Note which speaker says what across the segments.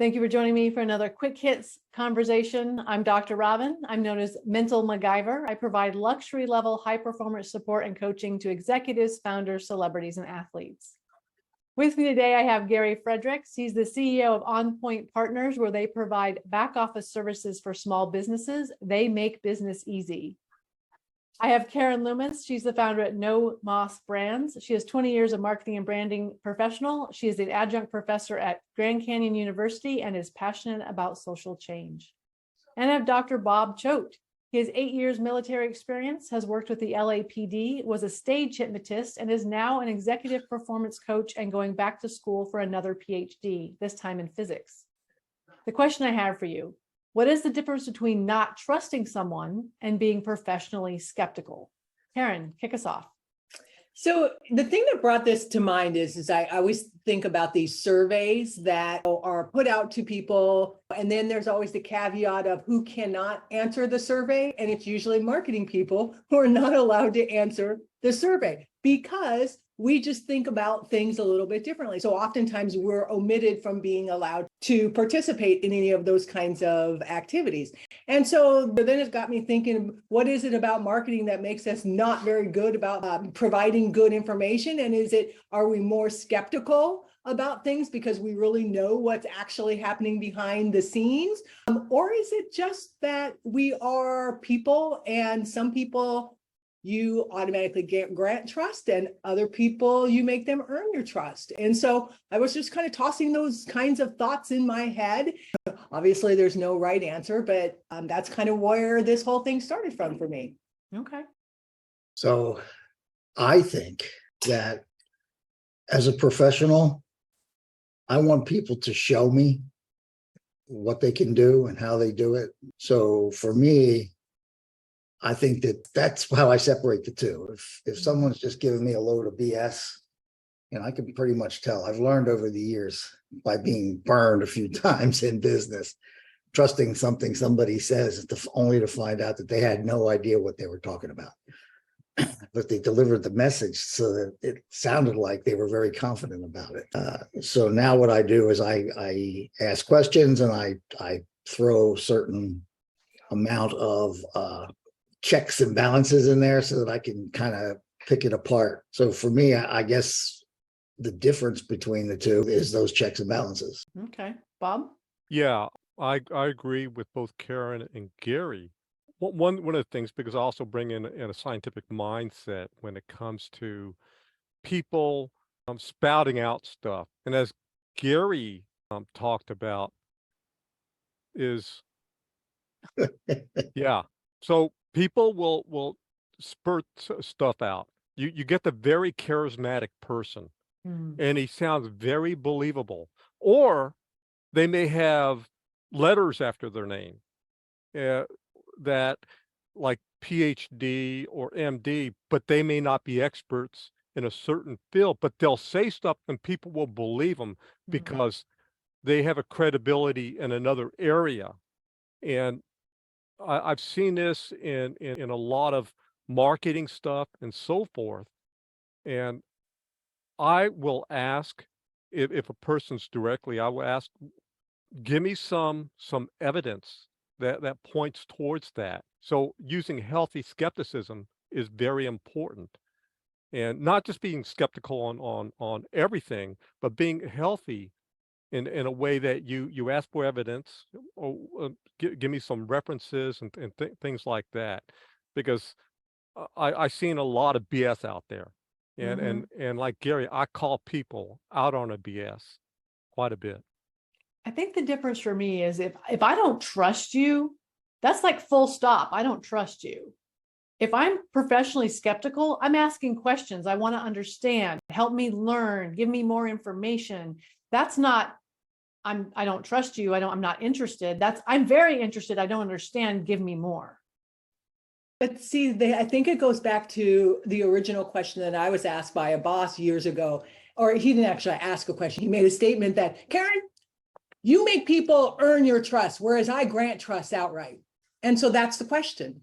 Speaker 1: Thank you for joining me for another quick hits conversation. I'm Dr. Robyn. I'm known as Mental MacGyver. I provide luxury level high performance support and coaching to executives, founders, celebrities, and athletes. With me today, I have Gary Fredericks. He's the CEO of On Point Partners, where they provide back office services for small businesses. They make business easy. I have Karen Loomis. She's the founder at No Moss Brands. She has 20 years of marketing and branding professional. She is an adjunct professor at Grand Canyon University and is passionate about social change. And I have Dr. Bob Choat. He has 8 years military experience, has worked with the LAPD, was a stage hypnotist, and is now an executive performance coach and going back to school for another PhD, this time in physics. The question I have for you: what is the difference between not trusting someone and being professionally skeptical? Karen, kick us off.
Speaker 2: So the thing that brought this to mind is I always think about these surveys that are put out to people. And then there's always the caveat of who cannot answer the survey. And it's usually marketing people who are not allowed to answer the survey because we just think about things a little bit differently. So oftentimes we're omitted from being allowed to participate in any of those kinds of activities. And so then it got me thinking, what is it about marketing that makes us not very good about providing good information? And are we more skeptical about things because we really know what's actually happening behind the scenes? Or is it just that we are people, and some people you automatically grant trust, and other people you make them earn your trust? And so I was just kind of tossing those kinds of thoughts in my head. Obviously, there's no right answer, but that's kind of where this whole thing started from for me.
Speaker 1: Okay.
Speaker 3: So I think that as a professional, I want people to show me what they can do and how they do it. So for me, I think that's how I separate the two. If someone's just giving me a load of BS, I can pretty much tell. I've learned over the years by being burned a few times in business, trusting something somebody says only to find out that they had no idea what they were talking about. But they delivered the message so that it sounded like they were very confident about it. So now what I do is I ask questions, and I throw certain amount of checks and balances in there so that I can kind of pick it apart. So for me, I guess the difference between the two is those checks and balances.
Speaker 1: Okay. Bob?
Speaker 4: Yeah, I agree with both Karen and Gary. One of the things, because I also bring in a scientific mindset when it comes to people spouting out stuff. And as Gary talked about is, yeah, so people will spurt stuff out. You get the very charismatic person, and he sounds very believable. Or they may have letters after their name that, like PhD or MD, but they may not be experts in a certain field, but they'll say stuff and people will believe them because they have a credibility in another area. And I've seen this in a lot of marketing stuff and so forth. And I will ask, if a person's directly, I will ask, give me some evidence that points towards that. So using healthy skepticism is very important. And not just being skeptical on everything, but being healthy in a way that you ask for evidence, or give me some references and things like that, because I've seen a lot of BS out there, and like Gary, I call people out on a BS quite a bit.
Speaker 1: I think the difference for me is if I don't trust you, that's like full stop. I don't trust you. If I'm professionally skeptical, I'm asking questions. I want to understand, help me learn, give me more information. That's not, I don't trust you. I'm not interested. I'm very interested. I don't understand. Give me more.
Speaker 2: But see, I think it goes back to the original question that I was asked by a boss years ago, or he didn't actually ask a question. He made a statement that, Karen, you make people earn your trust, whereas I grant trust outright. And so that's the question.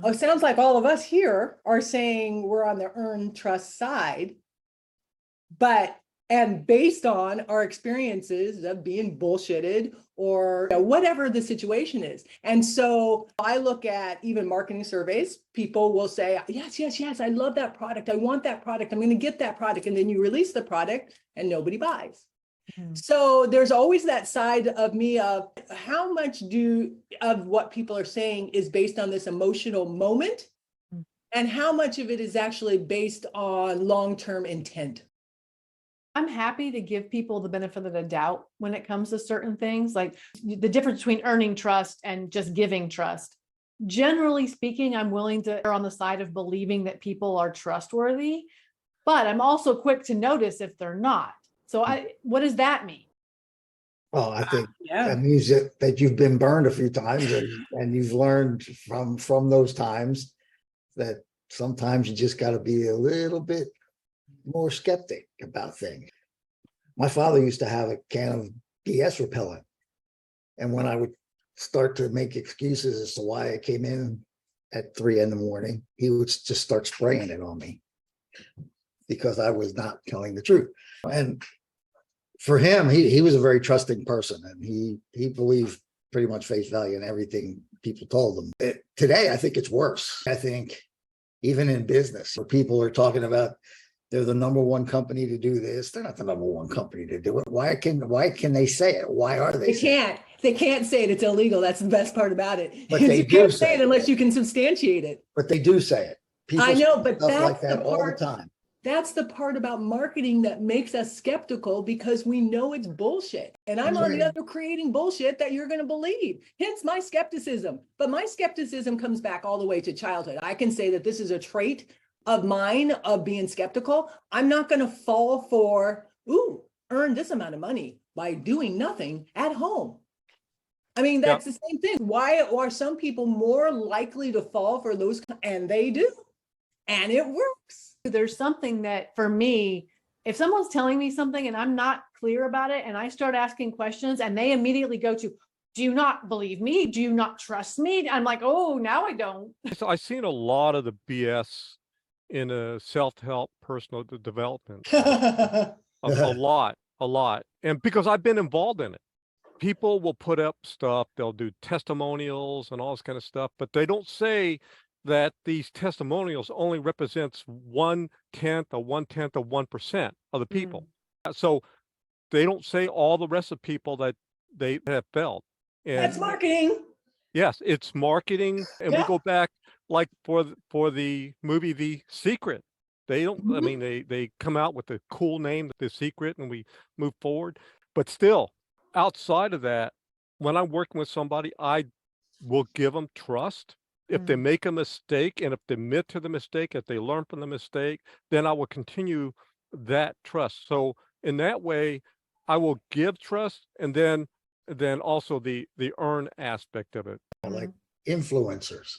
Speaker 2: It sounds like all of us here are saying we're on the earn trust side, but And based on our experiences of being bullshitted or whatever the situation is. And so I look at even marketing surveys, people will say, yes, yes, yes, I love that product. I want that product. I'm going to get that product. And then you release the product and nobody buys. So there's always that side of me of how much of what people are saying is based on this emotional moment and how much of it is actually based on long-term intent.
Speaker 1: I'm happy to give people the benefit of the doubt when it comes to certain things, like the difference between earning trust and just giving trust. Generally speaking, I'm willing to err on the side of believing that people are trustworthy, but I'm also quick to notice if they're not. So what does that mean?
Speaker 3: Well, I think
Speaker 2: Yeah.
Speaker 3: that means that you've been burned a few times and you've learned from those times that sometimes you just got to be a little bit more skeptic about things. My father used to have a can of BS repellent. And when I would start to make excuses as to why I came in at 3 a.m, he would just start spraying it on me because I was not telling the truth. And for him, he was a very trusting person, and he believed pretty much face value in everything people told him. Today, I think it's worse. I think even in business, where people are talking about they're the number one company to do this. They're not the number one company to do it. Why can they say it? Why are they?
Speaker 2: They can't say it. It's illegal. That's the best part about it.
Speaker 3: But they
Speaker 2: you
Speaker 3: do
Speaker 2: can't
Speaker 3: say
Speaker 2: say it unless you can substantiate it.
Speaker 3: But they do say it. People
Speaker 2: I know,
Speaker 3: say
Speaker 2: but
Speaker 3: stuff
Speaker 2: that's
Speaker 3: like that
Speaker 2: the
Speaker 3: all the
Speaker 2: part.
Speaker 3: time.
Speaker 2: That's the part about marketing that makes us skeptical because we know it's bullshit. And I'm on the other creating bullshit that you're going to believe. Hence my skepticism. But my skepticism comes back all the way to childhood. I can say that this is a trait of mine of being skeptical. I'm not going to fall for, earn this amount of money by doing nothing at home. I mean, that's the same thing. Why are some people more likely to fall for those? And they do. And it works.
Speaker 1: There's something that for me, if someone's telling me something and I'm not clear about it and I start asking questions and they immediately go to, do you not believe me? Do you not trust me? I'm like, oh, now I don't.
Speaker 4: So I've seen a lot of the BS in a self-help personal development. a lot. And because I've been involved in it, people will put up stuff, they'll do testimonials and all this kind of stuff, but they don't say that these testimonials only represents 1/10 or 1/10 of 1% of the people. So they don't say all the rest of people that they have failed. And
Speaker 2: that's marketing.
Speaker 4: Yes, it's marketing. And we go back like for the movie The Secret. They don't, I mean, they come out with a cool name, The Secret, and we move forward. But still, outside of that, when I'm working with somebody, I will give them trust. If they make a mistake and if they admit to the mistake, if they learn from the mistake, then I will continue that trust. So in that way, I will give trust and then also the earn aspect of it.
Speaker 3: Like influencers.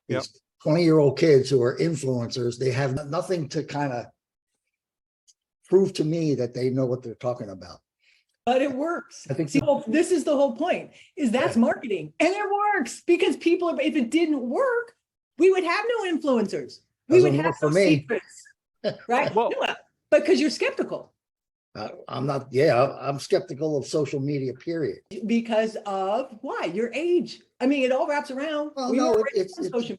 Speaker 4: Yep.
Speaker 3: These 20-year-old kids who are influencers, they have nothing to kind of prove to me that they know what they're talking about.
Speaker 2: But it works.
Speaker 3: I think
Speaker 2: this is the whole point, is that's marketing. And it works because people, if it didn't work, we would have no influencers. We would have no secrets, right?
Speaker 4: Well,
Speaker 2: but because you're skeptical.
Speaker 3: I'm skeptical of social media, period.
Speaker 2: Because of why? Your age. I mean, it all wraps around.
Speaker 3: Well, no, it's because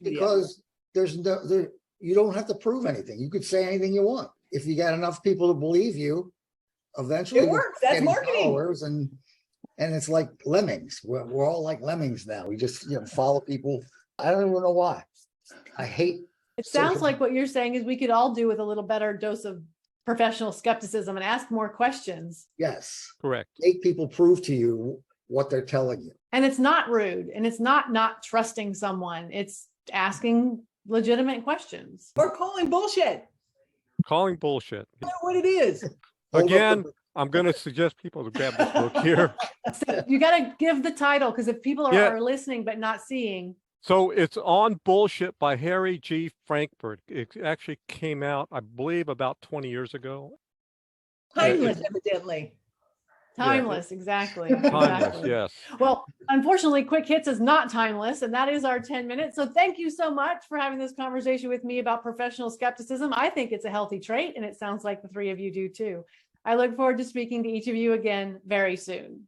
Speaker 3: you don't have to prove anything. You could say anything you want. If you got enough people to believe you, eventually
Speaker 2: it works. That's marketing.
Speaker 3: Followers and it's like lemmings. We're all like lemmings now. We just follow people. I don't even know why. I hate.
Speaker 1: It sounds like what you're saying is we could all do with a little better dose of professional skepticism and ask more questions.
Speaker 3: Yes.
Speaker 4: Correct.
Speaker 3: Make people prove to you what they're telling you. And
Speaker 1: it's not rude, and it's not trusting someone. It's asking legitimate questions.
Speaker 2: Or calling bullshit.
Speaker 4: Calling bullshit.
Speaker 2: I know what it is.
Speaker 4: Again, I'm going to suggest people to grab this book here.
Speaker 1: So you got to give the title, because if people are listening but not seeing.
Speaker 4: So it's On Bullshit by Harry G. Frankfurt. It actually came out, I believe, about 20 years ago.
Speaker 2: Timeless, evidently.
Speaker 1: Timeless, exactly.
Speaker 4: Timeless, yes.
Speaker 1: Well, unfortunately, Quick Hits is not timeless, and that is our 10 minutes. So thank you so much for having this conversation with me about professional skepticism. I think it's a healthy trait, and it sounds like the three of you do too. I look forward to speaking to each of you again very soon.